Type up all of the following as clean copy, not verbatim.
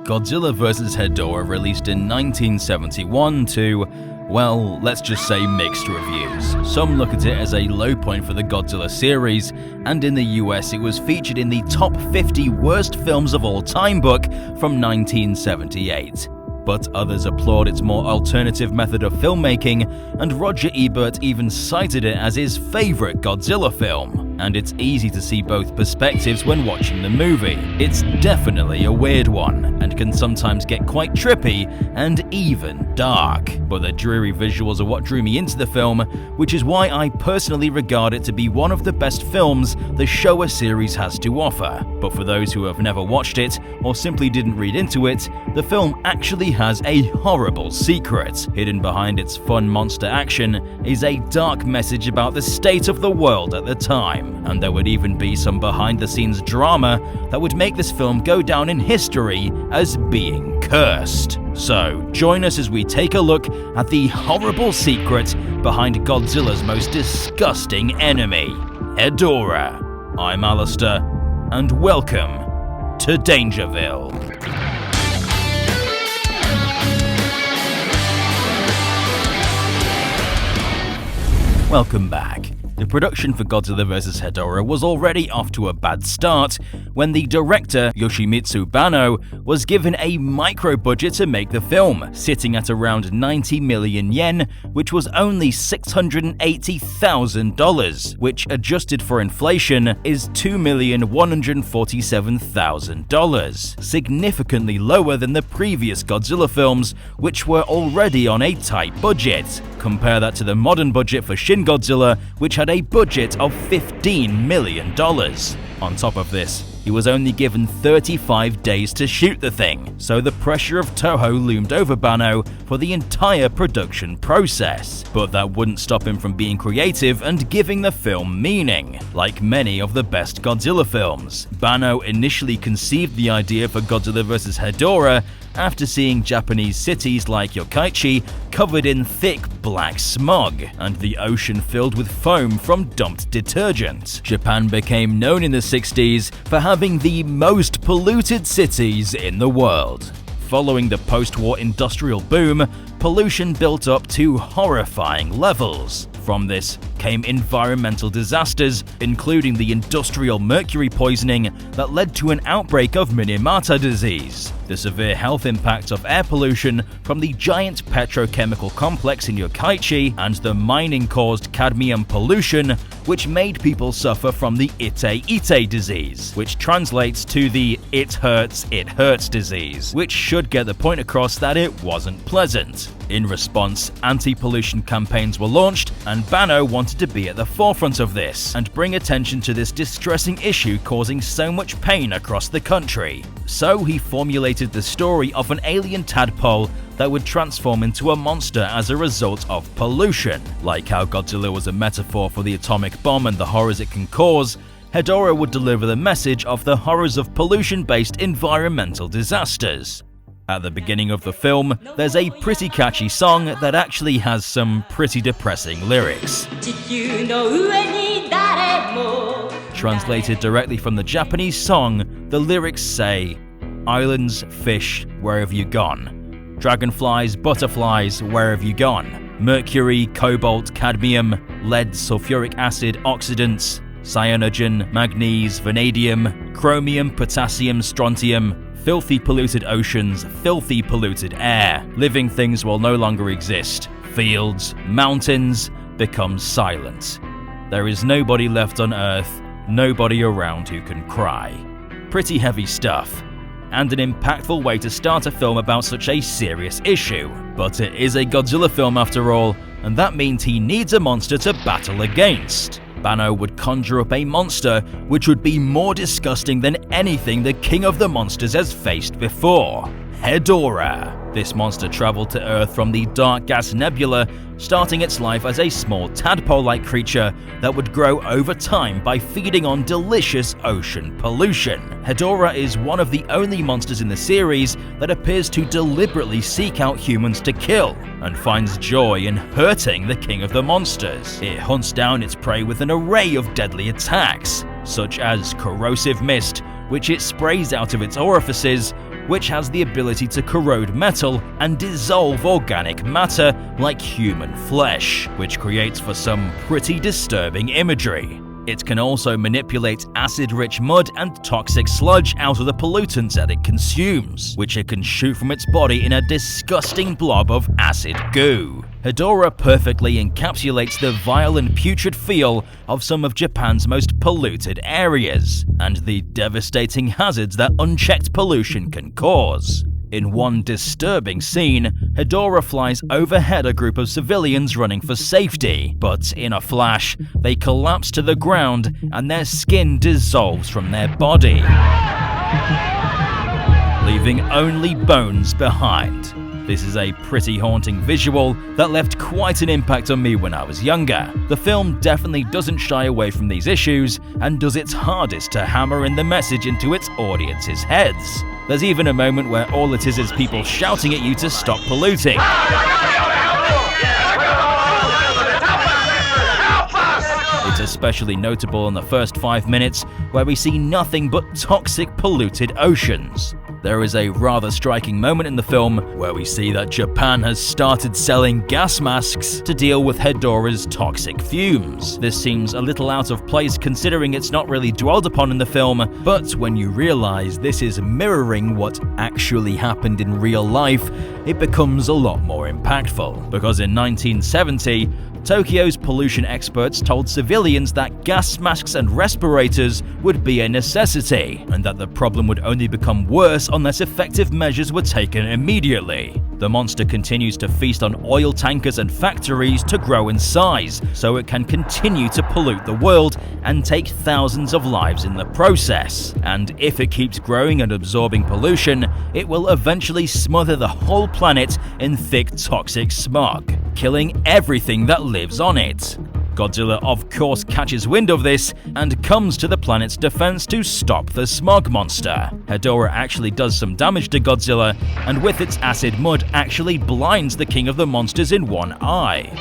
Godzilla vs. Hedorah released in 1971 to, well, let's just say mixed reviews. Some look at it as a low point for the Godzilla series, and in the US it was featured in the top 50 worst films of all time book from 1978. But others applaud its more alternative method of filmmaking, and Roger Ebert even cited it as his favorite Godzilla film. And it's easy to see both perspectives when watching the movie. It's definitely a weird one, and can sometimes get quite trippy and even dark. But the dreary visuals are what drew me into the film, which is why I personally regard it to be one of the best films the Showa series has to offer. But for those who have never watched it, or simply didn't read into it, the film actually has a horrible secret. Hidden behind its fun monster action is a dark message about the state of the world at the time. And there would even be some behind-the-scenes drama that would make this film go down in history as being cursed. So, join us as we take a look at the horrible secret behind Godzilla's most disgusting enemy, Hedorah. I'm Alistair, and welcome to Dangerville. Welcome back. The production for Godzilla vs. Hedorah was already off to a bad start when the director, Yoshimitsu Banno, was given a micro-budget to make the film, sitting at around 90 million yen, which was only $680,000, which adjusted for inflation is $2,147,000, significantly lower than the previous Godzilla films, which were already on a tight budget. Compare that to the modern budget for Shin Godzilla, which had a budget of $15 million. On top of this, he was only given 35 days to shoot the thing, so the pressure of Toho loomed over Banno for the entire production process. But that wouldn't stop him from being creative and giving the film meaning. Like many of the best Godzilla films, Banno initially conceived the idea for Godzilla vs. Hedorah after seeing Japanese cities like Yokkaichi covered in thick black smog, and the ocean filled with foam from dumped detergent. Japan became known in the 60s for having the most polluted cities in the world. Following the post-war industrial boom, pollution built up to horrifying levels. From this came environmental disasters, including the industrial mercury poisoning that led to an outbreak of Minamata disease, the severe health impact of air pollution from the giant petrochemical complex in Yokkaichi, and the mining-caused cadmium pollution, which made people suffer from the Ite-Ite disease, which translates to the it hurts disease, which should get the point across that it wasn't pleasant. In response, anti-pollution campaigns were launched, and Banno wanted to be at the forefront of this and bring attention to this distressing issue causing so much pain across the country. So he formulated the story of an alien tadpole that would transform into a monster as a result of pollution. Like how Godzilla was a metaphor for the atomic bomb and the horrors it can cause, Hedorah would deliver the message of the horrors of pollution-based environmental disasters. At the beginning of the film, there's a pretty catchy song that actually has some pretty depressing lyrics. Translated directly from the Japanese song, the lyrics say, "Islands, fish, where have you gone? Dragonflies, butterflies, where have you gone? Mercury, cobalt, cadmium, lead, sulfuric acid, oxidants, cyanogen, manganese, vanadium, chromium, potassium, strontium, filthy polluted oceans, filthy polluted air. Living things will no longer exist. Fields, mountains become silent. There is nobody left on Earth, nobody around who can cry." Pretty heavy stuff, and an impactful way to start a film about such a serious issue. But it is a Godzilla film after all, and that means he needs a monster to battle against. Banno would conjure up a monster which would be more disgusting than anything the King of the Monsters has faced before, Hedorah. This monster traveled to Earth from the dark gas nebula, starting its life as a small tadpole-like creature that would grow over time by feeding on delicious ocean pollution. Hedorah is one of the only monsters in the series that appears to deliberately seek out humans to kill, and finds joy in hurting the King of the Monsters. It hunts down its prey with an array of deadly attacks, such as corrosive mist, which it sprays out of its orifices, which has the ability to corrode metal and dissolve organic matter like human flesh, which creates for some pretty disturbing imagery. It can also manipulate acid-rich mud and toxic sludge out of the pollutants that it consumes, which it can shoot from its body in a disgusting blob of acid goo. Hedorah perfectly encapsulates the vile and putrid feel of some of Japan's most polluted areas, and the devastating hazards that unchecked pollution can cause. In one disturbing scene, Hedorah flies overhead a group of civilians running for safety, but in a flash, they collapse to the ground and their skin dissolves from their body, leaving only bones behind. This is a pretty haunting visual that left quite an impact on me when I was younger. The film definitely doesn't shy away from these issues and does its hardest to hammer in the message into its audience's heads. There's even a moment where all it is people shouting at you to stop polluting. It's especially notable in the first 5 minutes, where we see nothing but toxic, polluted oceans. There is a rather striking moment in the film where we see that Japan has started selling gas masks to deal with Hedorah's toxic fumes. This seems a little out of place considering it's not really dwelled upon in the film, but when you realize this is mirroring what actually happened in real life, it becomes a lot more impactful. Because in 1970, Tokyo's pollution experts told civilians that gas masks and respirators would be a necessity, and that the problem would only become worse unless effective measures were taken immediately. The monster continues to feast on oil tankers and factories to grow in size, so it can continue to pollute the world and take thousands of lives in the process. And if it keeps growing and absorbing pollution, it will eventually smother the whole planet in thick toxic smog, killing everything that lives on it. Godzilla of course catches wind of this and comes to the planet's defense to stop the smog monster. Hedorah actually does some damage to Godzilla, and with its acid mud actually blinds the king of the monsters in one eye.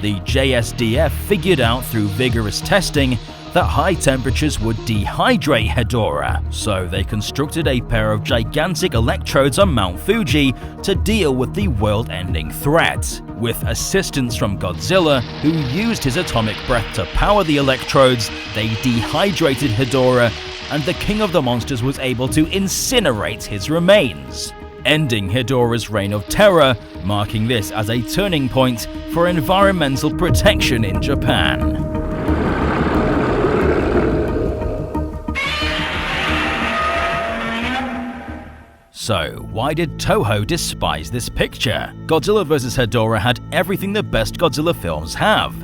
The JSDF figured out through vigorous testing that high temperatures would dehydrate Hedorah, so they constructed a pair of gigantic electrodes on Mount Fuji to deal with the world-ending threat. With assistance from Godzilla, who used his atomic breath to power the electrodes, they dehydrated Hedorah, and the king of the monsters was able to incinerate his remains, ending Hedorah's reign of terror, marking this as a turning point for environmental protection in Japan. So, why did Toho despise this picture? Godzilla vs. Hedorah had everything the best Godzilla films have.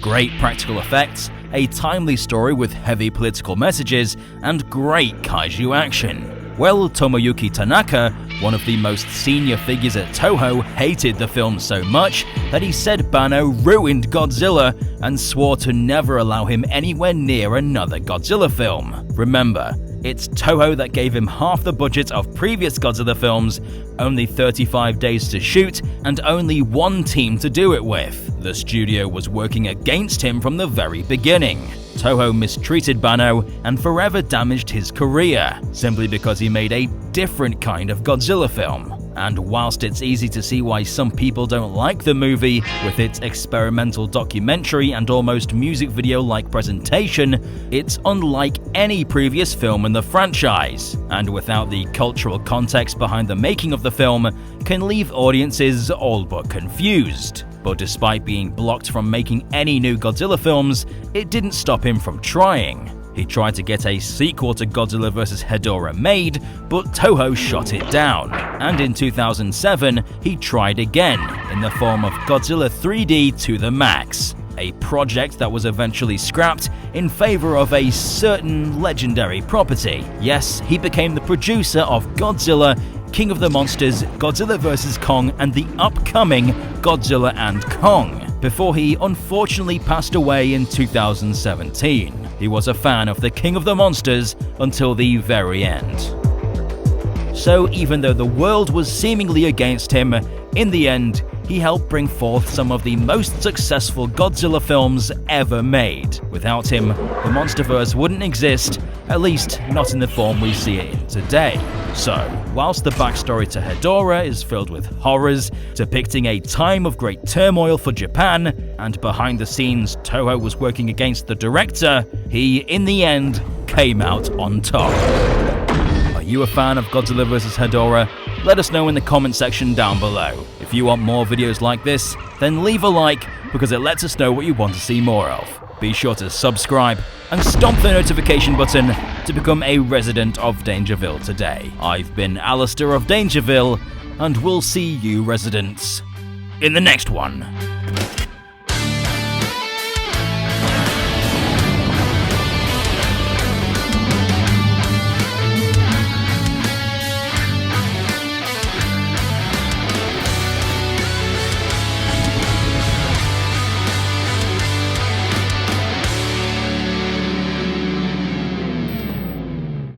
Great practical effects, a timely story with heavy political messages, and great kaiju action. Well, Tomoyuki Tanaka, one of the most senior figures at Toho, hated the film so much that he said Breno ruined Godzilla and swore to never allow him anywhere near another Godzilla film. Remember, it's Toho that gave him half the budget of previous Godzilla films, only 35 days to shoot, and only one team to do it with. The studio was working against him from the very beginning. Toho mistreated Breno and forever damaged his career, simply because he made a different kind of Godzilla film. And whilst it's easy to see why some people don't like the movie, with its experimental documentary and almost music video-like presentation, it's unlike any previous film in the franchise, and without the cultural context behind the making of the film, can leave audiences all but confused. But despite being blocked from making any new Godzilla films, it didn't stop him from trying. He tried to get a sequel to Godzilla vs. Hedorah made, but Toho shot it down. And in 2007, he tried again, in the form of Godzilla 3D to the Max, a project that was eventually scrapped in favor of a certain legendary property. Yes, he became the producer of Godzilla, King of the Monsters, Godzilla vs. Kong, and the upcoming Godzilla and Kong, before he unfortunately passed away in 2017. He was a fan of the King of the Monsters until the very end. So even though the world was seemingly against him, in the end, he helped bring forth some of the most successful Godzilla films ever made. Without him, the Monsterverse wouldn't exist, at least not in the form we see it in today. So, whilst the backstory to Hedorah is filled with horrors, depicting a time of great turmoil for Japan, and behind the scenes Toho was working against the director, he, in the end, came out on top. Are you a fan of Godzilla vs Hedorah? Let us know in the comment section down below. If you want more videos like this, then leave a like because it lets us know what you want to see more of. Be sure to subscribe and stomp the notification button to become a resident of Dangerville today. I've been Alistair of Dangerville, and we'll see you residents in the next one.